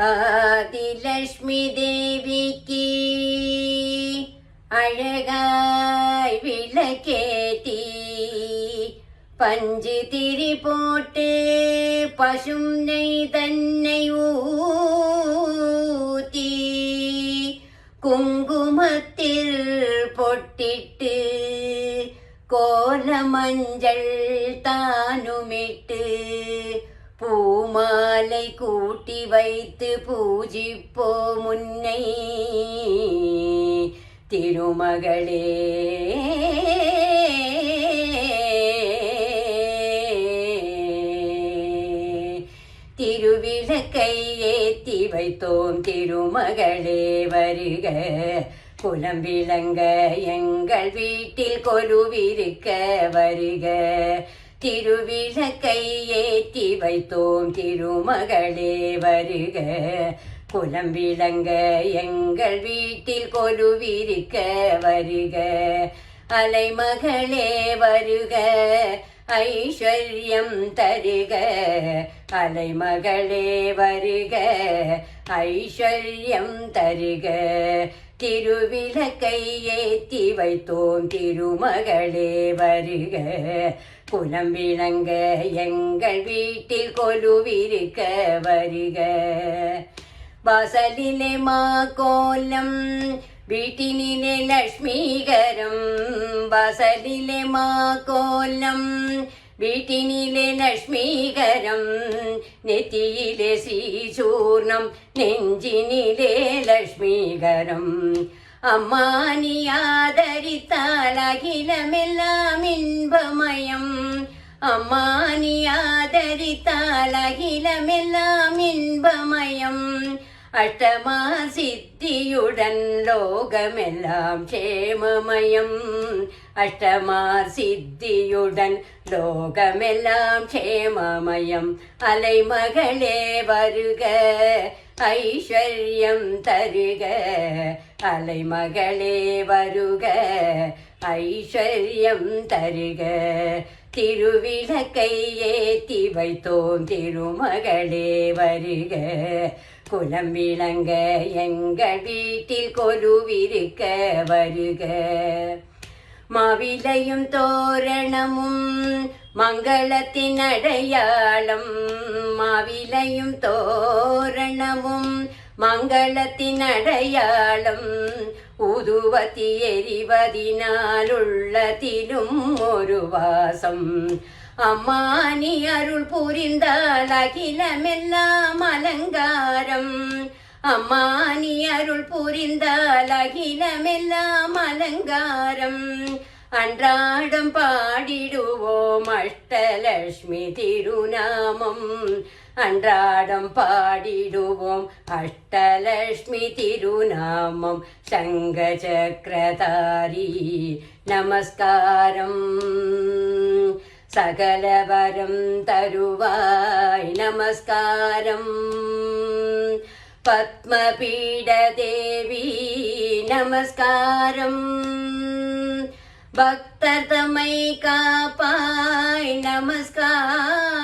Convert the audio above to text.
ആദിലക്ഷ്മി ദേവിക്ക് അഴകായി വിളക്കേറ്റി പഞ്ച് തിരി പോട്ട് പശും നെയ് തന്നെ ഊത്തി കുങ്കുമത്തിൽ പൊട്ടിട്ട് കോലമഞ്ചൾ താനുമിട്ട് பூமாலை கூட்டி வைத்து பூஜிப்போ முன்னை திருமகளே திருவிளக்கை ஏத்தி வைத்தோம் திருமகளே வருக குலம் விளங்க எங்கள் வீட்டில் கொலுவிருக்க வருக திருவிளக்கை ஏற்றி வைத்தோம் திருமகளே வருக குலம் விளங்க எங்கள் வீட்டில் கொலுவிருக்க வருக அலைமகளே வருக ஐஸ்வர்யம் தருக அலைமகளே வருக ஐஸ்வர்யம் தருக திருவிளக்கை ஏற்றி வைத்தோம் திருமகளே வருக குலம் விளங்க எங்கள் வீட்டில் கொலுவிருக்க வருக வாசலிலே மா கோலம் வீட்டினிலே லக்ஷ்மீகரம் வாசலிலே மா கோலம் வீட்டினிலே லக்ஷ்மீகரம் நெத்தியிலே ஸ்ரீசூர்ணம் நெஞ்சினிலே லக்ஷ்மீகரம் அம்மா நீ ஆதரித்தால் அகிலமெல்லாம் இன்பமயம் அம்மா நீ ஆதரித்தால் அகிலமெல்லாம் இன்பமயம் அஷ்டமா சித்தியுடன் லோகமெல்லாம் க்ஷேமமயம் அஷ்டமா சித்தியுடன் லோகமெல்லாம் க்ஷேமமயம் அலைமகளே வருக ஐஸ்வர்யம் தருக அலைமகளே வருக ஐஸ்வர்யம் தருக திருவிளக்கை ஏற்றி வைத்தோம் திருமகளே வருக குலம் விளங்க எங்கள் வீட்டில் கொலுவிருக்க வருக மாவிலையும் தோரணமும் மங்களத்தின் அடையாளம் மாவிலையும் தோரணமும் மங்களத்தின் அடையாளம் ஊதுவத்தி எரிவதினால் உள்ளத்திலும் ஒரு வாசம் அம்மா நீ அருள் புரிந்தால் அகிலமெல்லாம் அலங்காரம் அம்மா நீ அருள் புரிந்தால் அகிலமெல்லாம் அலங்காரம் அன்றாடம் பாடிடுவோம் அஷ்டலட்சுமி திருநாமம் அன்றாடம் பாடிடுவோம் அஷ்டலட்சுமி திருநாமம் சங்க சக்கரதாரி நமஸ்காரம் சகலவரம் தருவாய் நமஸ்காரம் பத்மபீட தேவி நமஸ்காரம் பக்தர் தம்மை காப்பாய் நமஸ்காரம்